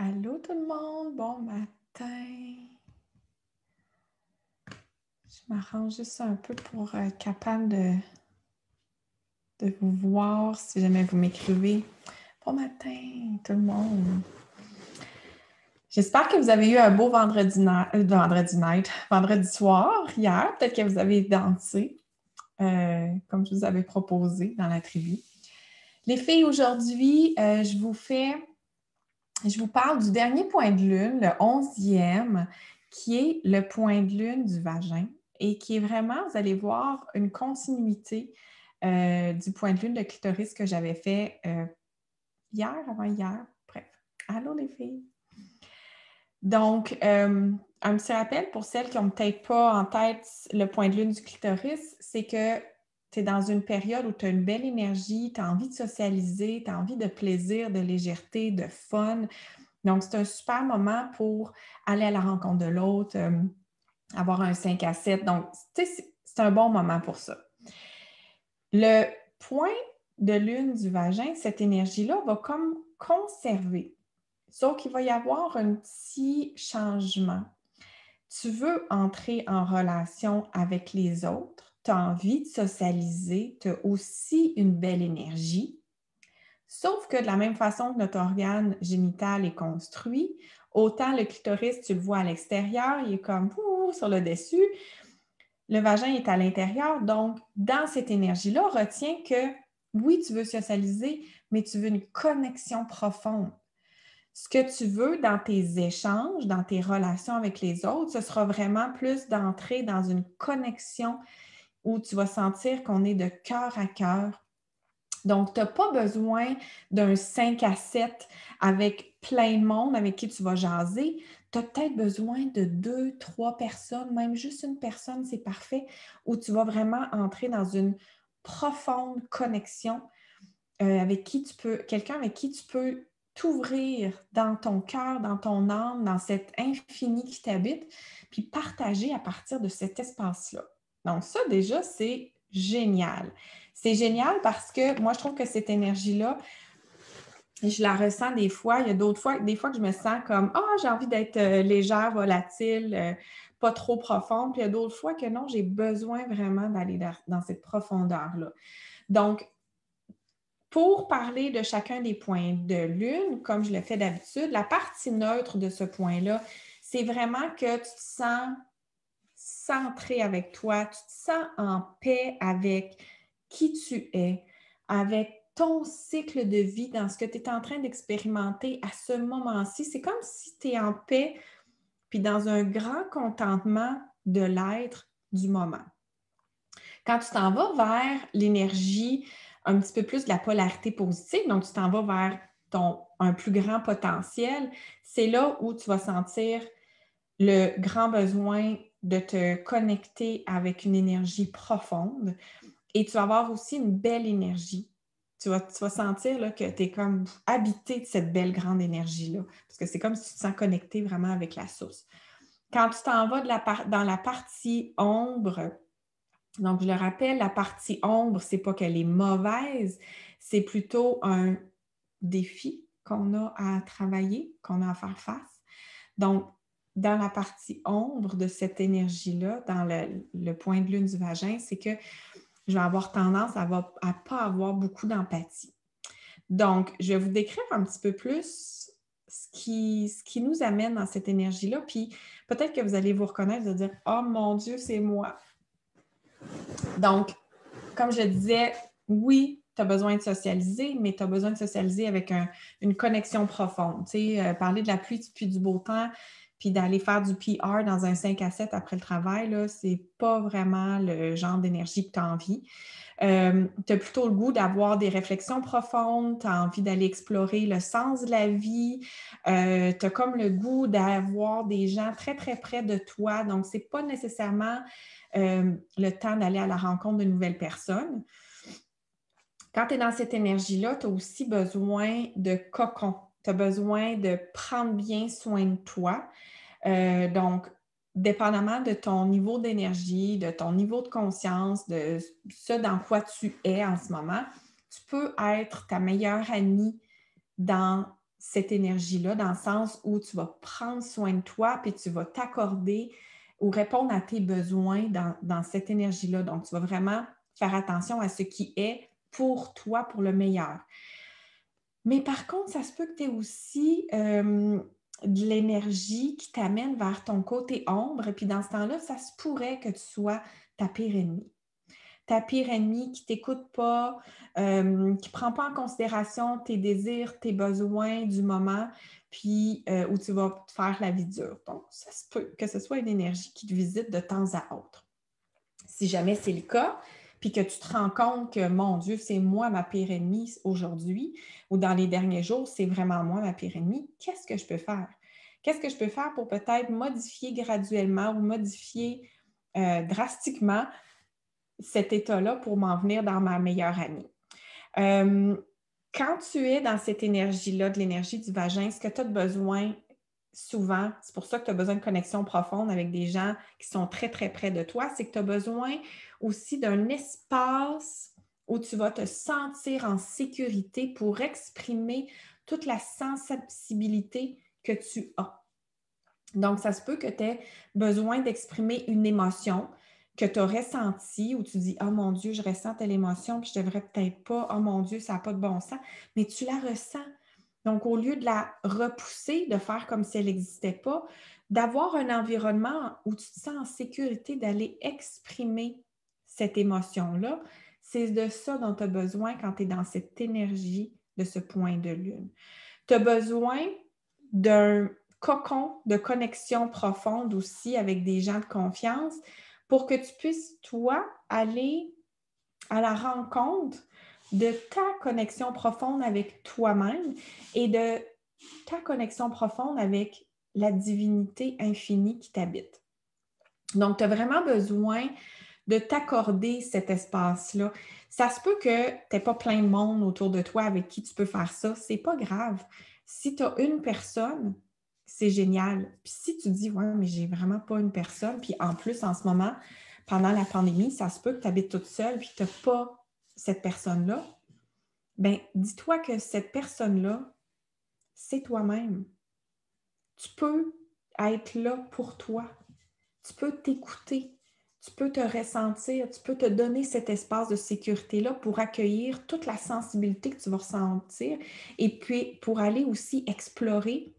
Allô tout le monde, bon matin. Je m'arrange juste un peu pour être capable de vous voir si jamais vous m'écrivez. Bon matin tout le monde. J'espère que vous avez eu un beau vendredi soir hier. Peut-être que vous avez dansé comme je vous avais proposé dans la tribu. Les filles, aujourd'hui, je vous parle du dernier point de lune, le 11e, qui est le point de lune du vagin et qui est vraiment, vous allez voir, une continuité du point de lune de clitoris que j'avais fait hier, avant-hier. Bref, allô les filles! Donc, un petit rappel pour celles qui n'ont peut-être pas en tête le point de lune du clitoris, c'est que tu es dans une période où tu as une belle énergie, tu as envie de socialiser, tu as envie de plaisir, de légèreté, de fun. Donc, c'est un super moment pour aller à la rencontre de l'autre, avoir un 5 à 7. Donc, tu sais, c'est un bon moment pour ça. Le point de lune du vagin, cette énergie-là va comme conserver. Sauf qu'il va y avoir un petit changement. Tu veux entrer en relation avec les autres, tu as envie de socialiser, tu as aussi une belle énergie. Sauf que de la même façon que notre organe génital est construit, autant le clitoris, tu le vois à l'extérieur, il est comme sur le dessus. Le vagin est à l'intérieur. Donc, dans cette énergie-là, retiens que oui, tu veux socialiser, mais tu veux une connexion profonde. Ce que tu veux dans tes échanges, dans tes relations avec les autres, ce sera vraiment plus d'entrer dans une connexion où tu vas sentir qu'on est de cœur à cœur. Donc, tu n'as pas besoin d'un 5 à 7 avec plein de monde avec qui tu vas jaser. Tu as peut-être besoin de 2, 3 personnes, même juste une personne, c'est parfait, où tu vas vraiment entrer dans une profonde connexion avec qui tu peux, quelqu'un avec qui tu peux t'ouvrir dans ton cœur, dans ton âme, dans cet infini qui t'habite, puis partager à partir de cet espace-là. Donc ça, déjà, c'est génial. C'est génial parce que moi, je trouve que cette énergie-là, je la ressens des fois. Il y a d'autres fois, des fois que je me sens comme « Ah, j'ai envie d'être légère, volatile, pas trop profonde. » Puis il y a d'autres fois que non, j'ai besoin vraiment d'aller dans cette profondeur-là. Donc, pour parler de chacun des points de lune, comme je le fais d'habitude, la partie neutre de ce point-là, c'est vraiment que tu te sens centré avec toi, tu te sens en paix avec qui tu es, avec ton cycle de vie dans ce que tu es en train d'expérimenter à ce moment-ci. C'est comme si tu es en paix puis dans un grand contentement de l'être du moment. Quand tu t'en vas vers l'énergie un petit peu plus de la polarité positive, donc tu t'en vas vers un plus grand potentiel, c'est là où tu vas sentir le grand besoin de te connecter avec une énergie profonde et tu vas avoir aussi une belle énergie. Tu vas sentir là, que tu es comme habité de cette belle grande énergie-là, parce que c'est comme si tu te sens connecté vraiment avec la source. Quand tu t'en vas dans la partie ombre, donc je le rappelle, la partie ombre, c'est pas qu'elle est mauvaise, c'est plutôt un défi qu'on a à travailler, qu'on a à faire face. Donc, dans la partie ombre de cette énergie-là, dans le point de lune du vagin, c'est que je vais avoir tendance à ne pas avoir beaucoup d'empathie. Donc, je vais vous décrire un petit peu plus ce qui nous amène dans cette énergie-là, puis peut-être que vous allez vous reconnaître et dire « Oh mon Dieu, c'est moi! » Donc, comme je disais, oui, tu as besoin de socialiser, mais tu as besoin de socialiser avec une connexion profonde. Tu sais, parler de la pluie puis du beau temps, puis d'aller faire du PR dans un 5 à 7 après le travail, là, c'est pas vraiment le genre d'énergie que tu as envie. Tu as plutôt le goût d'avoir des réflexions profondes, tu as envie d'aller explorer le sens de la vie, tu as comme le goût d'avoir des gens très, très près de toi. Donc, c'est pas nécessairement le temps d'aller à la rencontre de nouvelles personnes. Quand tu es dans cette énergie-là, tu as aussi besoin de cocon. Tu as besoin de prendre bien soin de toi. Donc, dépendamment de ton niveau d'énergie, de ton niveau de conscience, de ce dans quoi tu es en ce moment, tu peux être ta meilleure amie dans cette énergie-là, dans le sens où tu vas prendre soin de toi, puis tu vas t'accorder ou répondre à tes besoins dans cette énergie-là. Donc, tu vas vraiment faire attention à ce qui est pour toi, pour le meilleur. Mais par contre, ça se peut que tu aies aussi de l'énergie qui t'amène vers ton côté ombre. Et puis dans ce temps-là, ça se pourrait que tu sois ta pire ennemie. Ta pire ennemie qui ne t'écoute pas, qui ne prend pas en considération tes désirs, tes besoins du moment, puis où tu vas te faire la vie dure. Donc, ça se peut que ce soit une énergie qui te visite de temps à autre. Si jamais c'est le cas, puis que tu te rends compte que, mon Dieu, c'est moi ma pire ennemie aujourd'hui, ou dans les derniers jours, c'est vraiment moi ma pire ennemie, qu'est-ce que je peux faire? Qu'est-ce que je peux faire pour peut-être modifier graduellement ou modifier drastiquement cet état-là pour m'en venir dans ma meilleure amie? Quand tu es dans cette énergie-là, de l'énergie du vagin, ce que tu as besoin souvent, c'est pour ça que tu as besoin de connexion profonde avec des gens qui sont très, très près de toi, c'est que tu as besoin aussi d'un espace où tu vas te sentir en sécurité pour exprimer toute la sensibilité que tu as. Donc, ça se peut que tu aies besoin d'exprimer une émotion que tu as ressentie où tu dis « Oh mon Dieu, je ressens telle émotion, puis je devrais peut-être pas, oh mon Dieu, ça n'a pas de bon sens », mais tu la ressens. Donc, au lieu de la repousser, de faire comme si elle n'existait pas, d'avoir un environnement où tu te sens en sécurité d'aller exprimer cette émotion-là, c'est de ça dont tu as besoin quand tu es dans cette énergie de ce point de lune. Tu as besoin d'un cocon de connexion profonde aussi avec des gens de confiance pour que tu puisses, toi, aller à la rencontre de ta connexion profonde avec toi-même et de ta connexion profonde avec la divinité infinie qui t'habite. Donc, tu as vraiment besoin de t'accorder cet espace-là. Ça se peut que tu n'aies pas plein de monde autour de toi avec qui tu peux faire ça. C'est pas grave. Si tu as une personne, c'est génial. Puis si tu dis, ouais, mais j'ai vraiment pas une personne, puis en plus, en ce moment, pendant la pandémie, ça se peut que tu habites toute seule puis que tu n'as pas cette personne-là, bien, dis-toi que cette personne-là, c'est toi-même. Tu peux être là pour toi. Tu peux t'écouter. Tu peux te ressentir, tu peux te donner cet espace de sécurité-là pour accueillir toute la sensibilité que tu vas ressentir et puis pour aller aussi explorer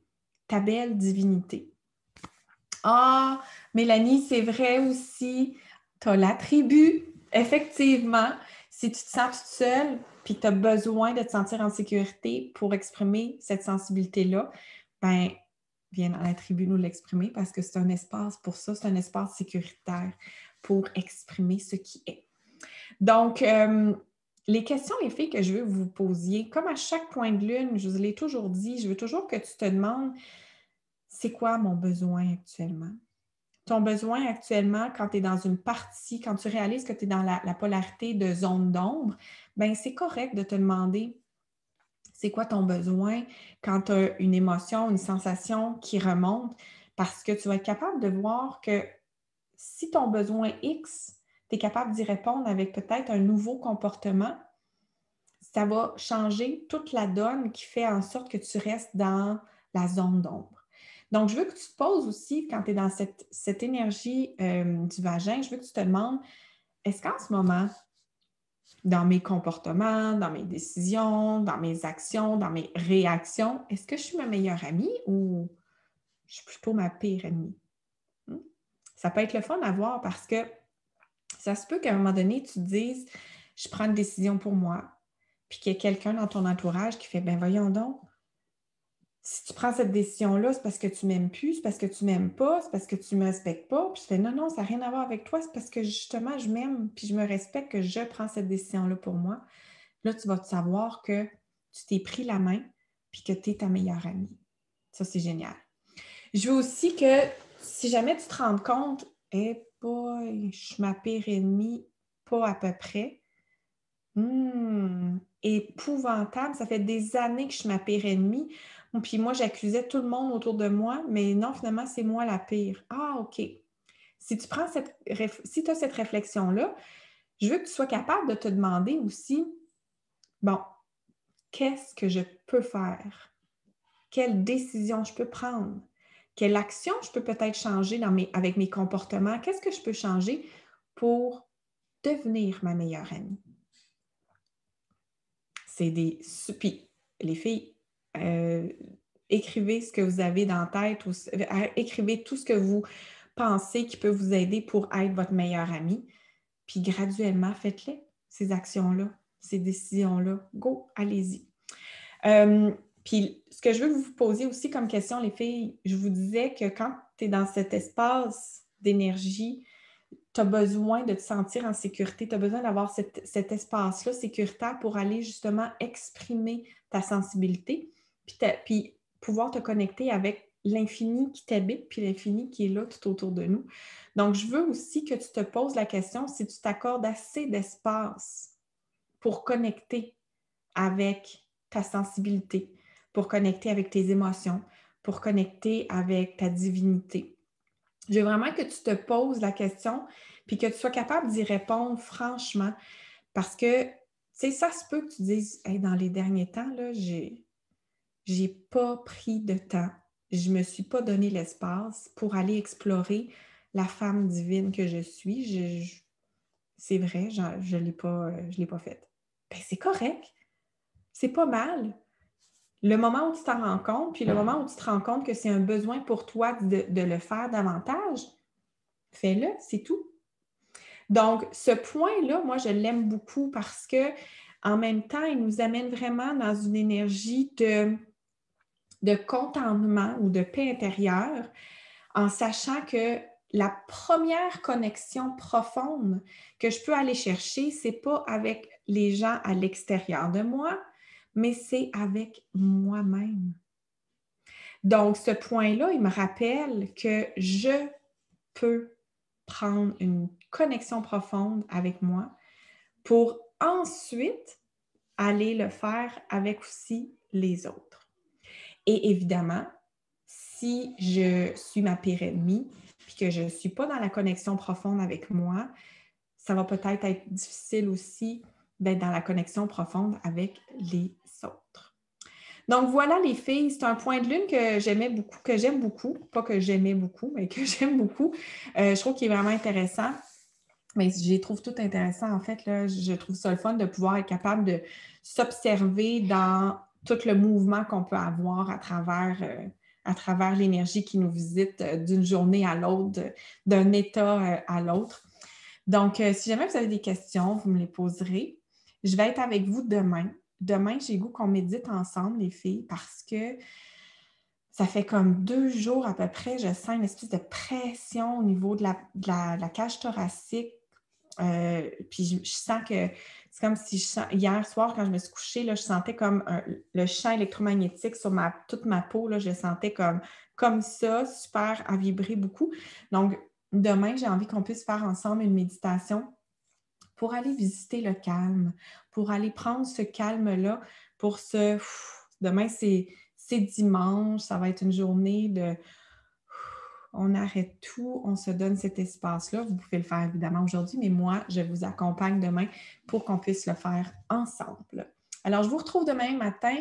ta belle divinité. Ah, Mélanie, c'est vrai aussi, tu as la tribu, effectivement. Si tu te sens toute seule puis que tu as besoin de te sentir en sécurité pour exprimer cette sensibilité-là, bien, viens dans la tribu nous l'exprimer parce que c'est un espace pour ça, c'est un espace sécuritaire pour exprimer ce qui est. Donc, les questions, les filles, que je veux que vous posiez, comme à chaque point de lune, je vous l'ai toujours dit, je veux toujours que tu te demandes, c'est quoi mon besoin actuellement? Ton besoin actuellement, quand tu es dans une partie, quand tu réalises que tu es dans la polarité de zone d'ombre, bien, c'est correct de te demander c'est quoi ton besoin quand tu as une émotion, une sensation qui remonte, parce que tu vas être capable de voir que si ton besoin X, tu es capable d'y répondre avec peut-être un nouveau comportement, ça va changer toute la donne qui fait en sorte que tu restes dans la zone d'ombre. Donc, je veux que tu te poses aussi, quand tu es dans cette énergie du vagin, je veux que tu te demandes, est-ce qu'en ce moment, dans mes comportements, dans mes décisions, dans mes actions, dans mes réactions, est-ce que je suis ma meilleure amie ou je suis plutôt ma pire ennemie? Ça peut être le fun à voir parce que ça se peut qu'à un moment donné, tu te dises, je prends une décision pour moi, puis qu'il y ait quelqu'un dans ton entourage qui fait, ben voyons donc, si tu prends cette décision-là, c'est parce que tu m'aimes plus, c'est parce que tu m'aimes pas, c'est parce que tu me respectes pas. Puis je fais non, non, ça n'a rien à voir avec toi, c'est parce que justement, je m'aime, puis je me respecte que je prends cette décision-là pour moi. Là, tu vas te savoir que tu t'es pris la main, puis que tu es ta meilleure amie. Ça, c'est génial. Je veux aussi que si jamais tu te rends compte, hey boy, je suis ma pire ennemie, pas à peu près. Épouvantable, ça fait des années que je suis ma pire ennemie. Puis moi, j'accusais tout le monde autour de moi, mais non, finalement, c'est moi la pire. Ah, OK. Si tu as cette réflexion-là, je veux que tu sois capable de te demander aussi, bon, qu'est-ce que je peux faire quelle décision je peux prendre, quelle action je peux peut-être changer avec mes comportements, qu'est-ce que je peux changer pour devenir ma meilleure amie. Puis les filles, écrivez ce que vous avez dans la tête, ou écrivez tout ce que vous pensez qui peut vous aider pour être votre meilleure amie. Puis graduellement, faites-les, ces actions-là, ces décisions-là. Go, allez-y. Puis ce que je veux vous poser aussi comme question, les filles, je vous disais que quand tu es dans cet espace d'énergie, tu as besoin de te sentir en sécurité, tu as besoin d'avoir cet espace-là sécuritaire pour aller justement exprimer ta sensibilité, puis pouvoir te connecter avec l'infini qui t'habite, puis l'infini qui est là tout autour de nous. Donc, je veux aussi que tu te poses la question si tu t'accordes assez d'espace pour connecter avec ta sensibilité, pour connecter avec tes émotions, pour connecter avec ta divinité. Je veux vraiment que tu te poses la question puis que tu sois capable d'y répondre franchement parce que, tu sais, ça se peut que tu dises hey, « dans les derniers temps, là, j'ai pas pris de temps, je me suis pas donné l'espace pour aller explorer la femme divine que je suis. C'est vrai, je l'ai pas faite. » Ben, c'est correct, c'est pas mal. Le moment où tu t'en rends compte, puis le moment où tu te rends compte que c'est un besoin pour toi de le faire davantage, fais-le, c'est tout. Donc, ce point-là, moi, je l'aime beaucoup parce que en même temps, il nous amène vraiment dans une énergie de contentement ou de paix intérieure en sachant que la première connexion profonde que je peux aller chercher, ce n'est pas avec les gens à l'extérieur de moi, mais c'est avec moi-même. Donc, ce point-là, il me rappelle que je peux prendre une connexion profonde avec moi pour ensuite aller le faire avec aussi les autres. Et évidemment, si je suis ma pire ennemie puis que je ne suis pas dans la connexion profonde avec moi, ça va peut-être être difficile aussi d'être dans la connexion profonde avec les autres. Donc voilà les filles, c'est un point de lune que j'aime beaucoup, pas que j'aimais beaucoup, mais que j'aime beaucoup. Je trouve qu'il est vraiment intéressant. Mais je les trouve tout intéressant, en fait. Là, je trouve ça le fun de pouvoir être capable de s'observer dans tout le mouvement qu'on peut avoir à travers l'énergie qui nous visite d'une journée à l'autre, d'un état à l'autre. Donc, si jamais vous avez des questions, vous me les poserez. Je vais être avec vous demain. Demain, j'ai le goût qu'on médite ensemble, les filles, parce que ça fait comme 2 jours à peu près, je sens une espèce de pression au niveau de la cage thoracique. Puis je sens que c'est comme si hier soir, quand je me suis couchée, là, je sentais comme le champ électromagnétique sur toute ma peau. Là, je sentais comme ça, super, à vibrer beaucoup. Donc, demain, j'ai envie qu'on puisse faire ensemble une méditation pour aller visiter le calme, pour aller prendre ce calme-là, demain, c'est dimanche, ça va être une journée de on arrête tout, on se donne cet espace-là. Vous pouvez le faire évidemment aujourd'hui, mais moi, je vous accompagne demain pour qu'on puisse le faire ensemble. Alors, je vous retrouve demain matin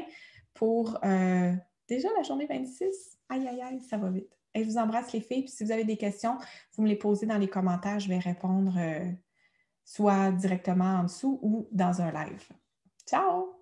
pour déjà la journée 26. Aïe, aïe, aïe, ça va vite. Et je vous embrasse les filles. Puis si vous avez des questions, vous me les posez dans les commentaires. Je vais répondre soit directement en dessous ou dans un live. Ciao!